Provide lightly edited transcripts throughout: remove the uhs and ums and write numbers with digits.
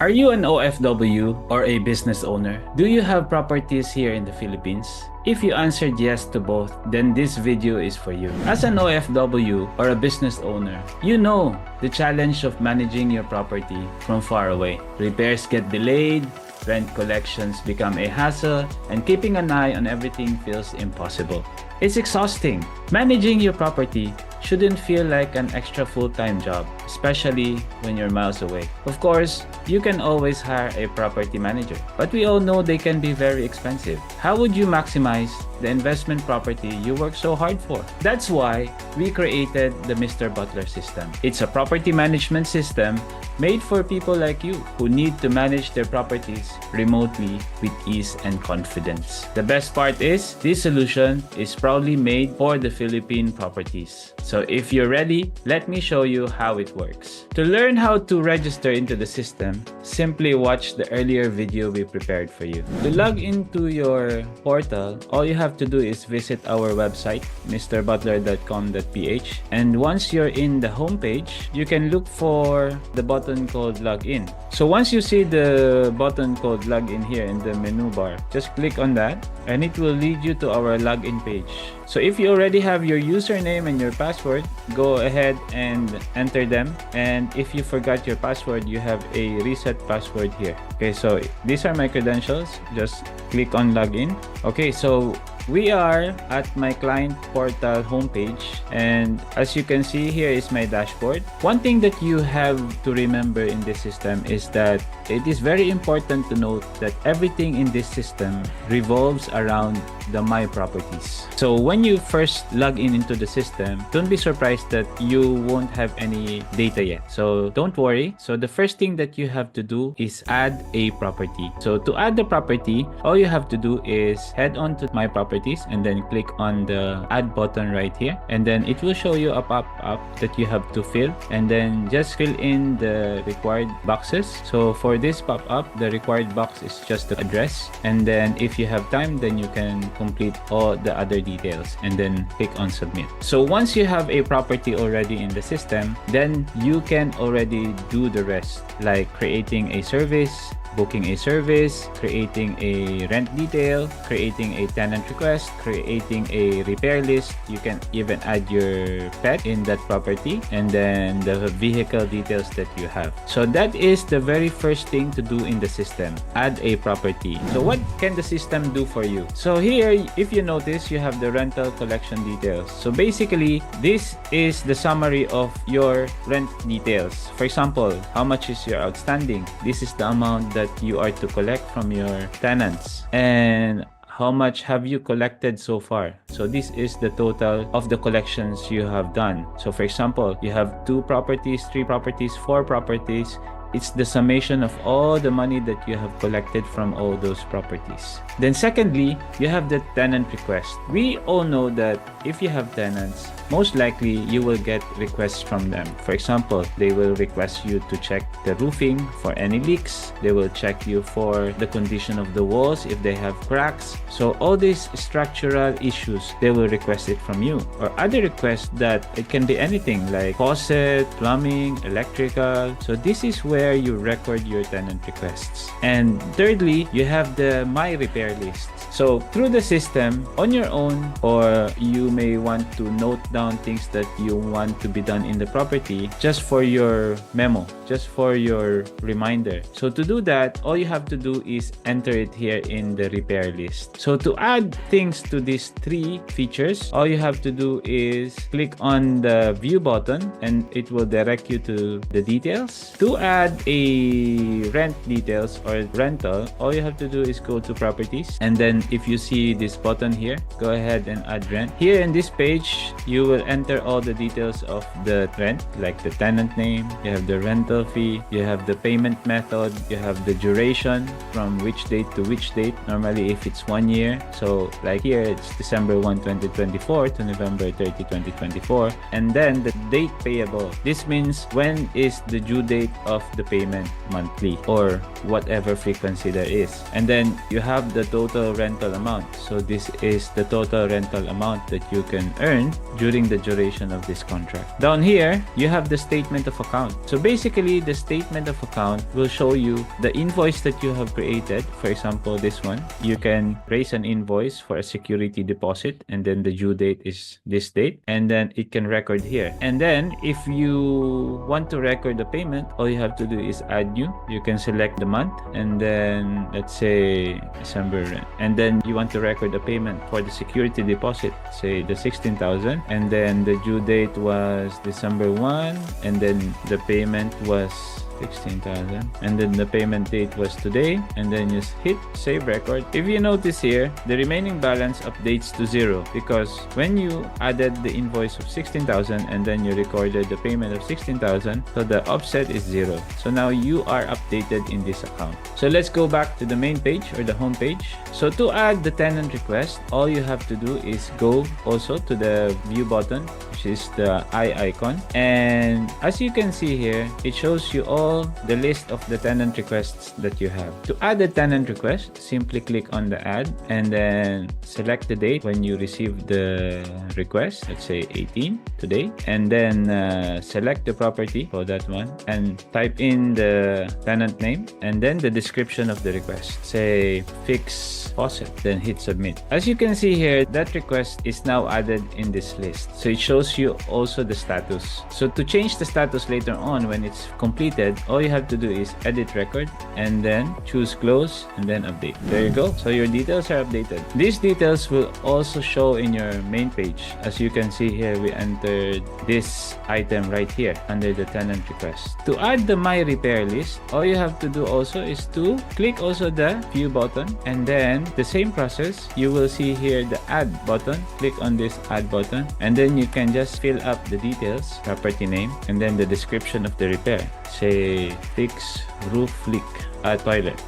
Are you an OFW or a business owner? Do you have properties here in the Philippines? If you answered yes to both, then this video is for you. As an OFW or a business owner, you know the challenge of managing your property from far away. Repairs get delayed, rent collections become a hassle, and keeping an eye on everything feels impossible. It's exhausting. Managing your property shouldn't feel like an extra full-time job, especially when you're miles away. Of course, you can always hire a property manager, but we all know they can be very expensive. How would you maximize the investment property you work so hard for? That's why we created the Mr. Butler System. It's a property management system made for people like you who need to manage their properties remotely with ease and confidence. The best part is, this solution is proudly made for the Philippine properties. So if you're ready, let me show you how it works. To learn how to register into the system, simply watch the earlier video we prepared for you. To log into your portal, all you have to do is visit our website, mrbutler.com.ph, and once you're in the homepage, you can look for the button called Login. So once you see the button called Login here in the menu bar, just click on that and it will lead you to our login page. So if you already have your username and your password, go ahead and enter them. And if you forgot your password, you have a reset password here. Okay, so these are my credentials. Just click on login. Okay, so we are at my client portal homepage, and as you can see, here is my dashboard. One thing that you have to remember in this system is that it is very important to note that everything in this system revolves around the My Properties. So when you first log in into the system, don't be surprised that you won't have any data yet. So don't worry. So the first thing that you have to do is add a property. So to add the property, all you have to do is head on to My Properties and then click on the add button right here, and then it will show you a pop-up that you have to fill, and then just fill in the required boxes. So for this pop-up, the required box is just the address, and then if you have time, then you can complete all the other details and then click on submit. So once you have a property already in the system, then you can already do the rest, like creating a service, booking a service, creating a rent detail, creating a tenant request, creating a repair list. You can even add your pet in that property, and then the vehicle details that you have. So that is the very first thing to do in the system, add a property. So what can the system do for you? So here, if you notice, you have the rental collection details. So basically, this is the summary of your rent details. For example, how much is your outstanding? This is the amount that you are to collect from your tenants, and how much have you collected so far. So this is the total of the collections you have done. So for example, you have 2 properties, 3 properties, 4 properties. It's the summation of all the money that you have collected from all those properties. Then secondly, you have the tenant request. We all know that if you have tenants, most likely you will get requests from them. For example, they will request you to check the roofing for any leaks. They will check you for the condition of the walls if they have cracks. So all these structural issues, they will request it from you. Or other requests that it can be anything like faucet, plumbing, electrical. So this is where you record your tenant requests. And thirdly, you have the My Repair list. So through the system, on your own, or you may want to note down things that you want to be done in the property just for your memo, just for your reminder. So to do that, all you have to do is enter it here in the repair list. So to add things to these 3 features, all you have to do is click on the view button and it will direct you to the details. To add a rent details or rental, all you have to do is go to properties, and then if you see this button here, go ahead and add rent. Here in this page, you will enter all the details of the rent, like the tenant name, you have the rental fee, you have the payment method, you have the duration, from which date to which date. Normally if it's 1 year, so like here it's December 1, 2024 to November 30, 2024, and then the date payable. This means when is the due date of the the payment monthly or whatever frequency there is. And then you have the total rental amount. So this is the total rental amount that you can earn during the duration of this contract. Down here, you have the statement of account. So basically, the statement of account will show you the invoice that you have created. For example, this one, you can raise an invoice for a security deposit, and then the due date is this date, and then it can record here. And then if you want to record the payment, all you have to do is add new. You can select the month, and then let's say December, and then you want to record the payment for the security deposit, say the 16,000, and then the due date was December 1, and then the payment was 16,000, and then the payment date was today, and then just hit save record. If you notice here, the remaining balance updates to 0 because when you added the invoice of 16,000 and then you recorded the payment of 16,000, so the offset is 0. So now you are updated in this account. So let's go back to the main page or the home page. So to add the tenant request, all you have to do is go also to the view button, which is the eye icon, and as you can see here, it shows you all the list of the tenant requests that you have. To add a tenant request, simply click on the add and then select the date when you receive the request, let's say 18 today, and then select the property for that one and type in the tenant name and then the description of the request, say fix faucet, then hit submit. As you can see here, that request is now added in this list, so it shows you also the status. So to change the status later on when it's completed, all you have to do is edit record and then choose close and then update. There you go. So your details are updated. These details will also show in your main page. As you can see here, we entered this item right here under the tenant request. To add the my repair list, all you have to do also is to click also the view button, and then the same process, you will see here the add button. Click on this add button and then you can just fill up the details, property name, and then the description of the repair. Say fix roof leak at toilet.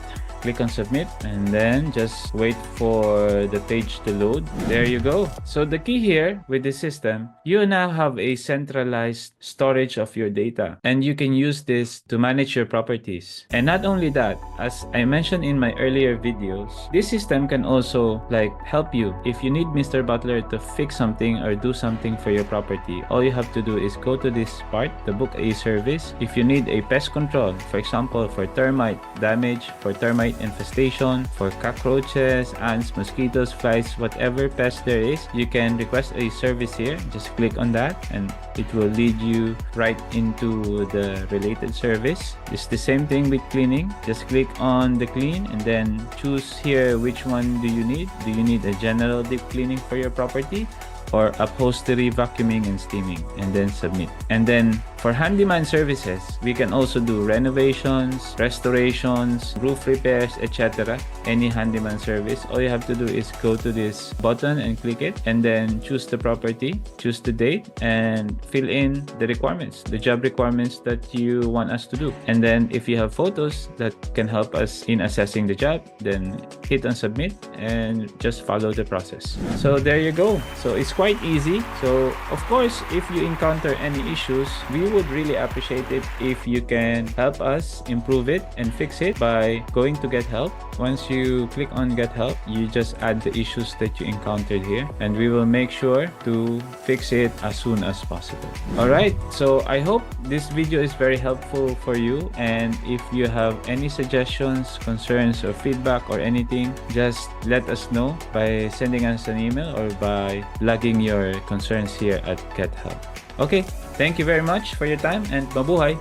Click on submit and then just wait for the page to load. There you go. So the key here with the system, you now have a centralized storage of your data, and you can use this to manage your properties. And not only that, as I mentioned in my earlier videos, this system can also help you if you need Mr. Butler to fix something or do something for your property. All you have to do is go to this part, the book a service. If you need a pest control, for example, for termite damage, for termite infestation, for cockroaches, ants, mosquitoes, flies, whatever pest there is, you can request a service here. Just click on that and it will lead you right into the related service. It's the same thing with cleaning. Just click on the clean and then choose here which one do you need. Do you need a general deep cleaning for your property or upholstery, vacuuming, and steaming, and then submit. And then for handyman services, we can also do renovations, restorations, roof repairs, etc. Any handyman service, all you have to do is go to this button and click it, and then choose the property, choose the date, and fill in the requirements, the job requirements that you want us to do. And then if you have photos that can help us in assessing the job, then hit on submit and just follow the process. So there you go. So it's quite easy. So of course, if you encounter any issues, we would really appreciate it if you can help us improve it and fix it by going to get help. Once you click on get help, you just add the issues that you encountered here, and we will make sure to fix it as soon as possible. All right, so I hope this video is very helpful for you, and if you have any suggestions, concerns, or feedback or anything, just let us know by sending us an email or by logging your concerns here at Get Help. Okay, thank you very much for your time, and mabuhay!